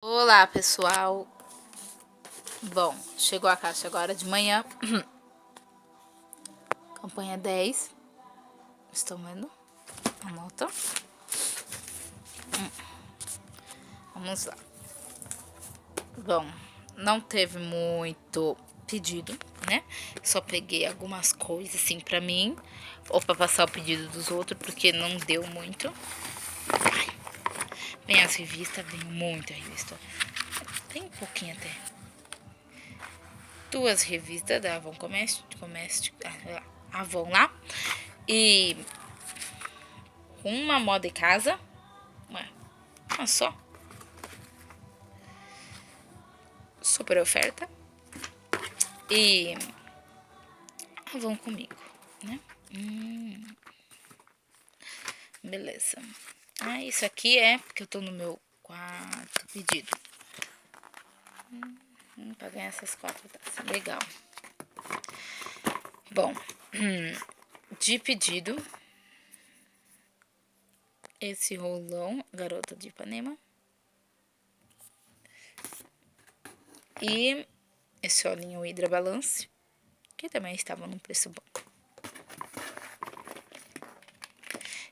Olá, pessoal. Bom, chegou a caixa agora de manhã. Campanha 10. Estão vendo? Anota. Vamos lá. Bom, não teve muito pedido, né? Só peguei algumas coisas assim pra mim, ou pra passar o pedido dos outros, porque não deu muito. Vem as revistas, vem muita revista. Tem um pouquinho até. Duas revistas da Avon Avon lá. E uma moda e casa. Uma só. Super oferta. E Avon comigo, né? Beleza. Isso aqui é porque eu tô no meu quarto pedido. Pra ganhar essas 4 taças. Legal. Bom, de pedido, esse rolão Garota de Ipanema. E esse olhinho Hydra Balance, que também estava num preço bom.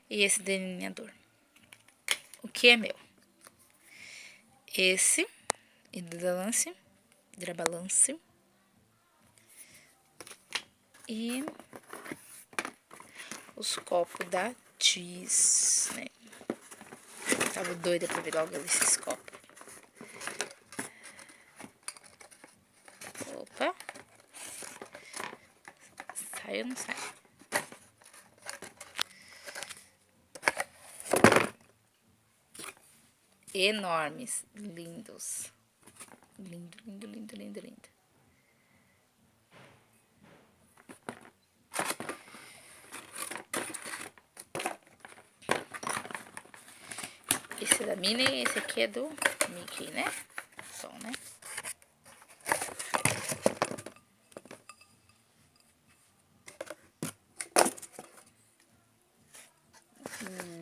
E esse delineador. O que é meu? Esse Hydra Balance. E os copos da Tease, né? Tava doida pra ver logo esses copos. Opa. Sai ou não sai? Enormes. Lindos. Lindo, lindo, lindo, lindo, lindo. Esse é da Minnie, esse aqui é do Mickey, né? Só, né?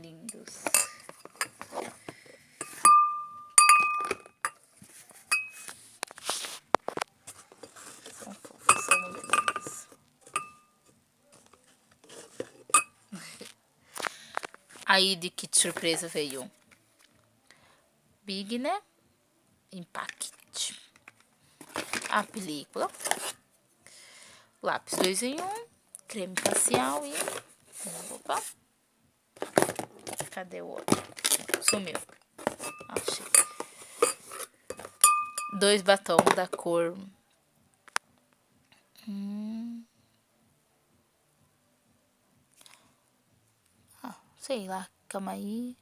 Lindos. São fofos, são muito lindos. Aí de kit surpresa veio Big, né? Impact. A película. Lápis 2 em 1. Creme facial e... Opa. Cadê o outro? Sumiu. Achei. 2 batons da cor... sei lá, calma aí.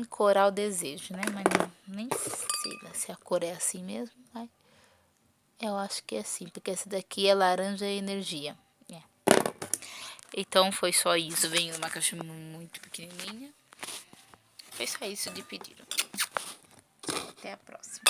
Coral Desejo, né? Mas nem sei lá se a cor é assim mesmo, mas eu acho que é assim, porque essa daqui é laranja e energia. É. Então foi só isso, veio numa caixa muito pequenininha. Foi só isso de pedido. Até a próxima.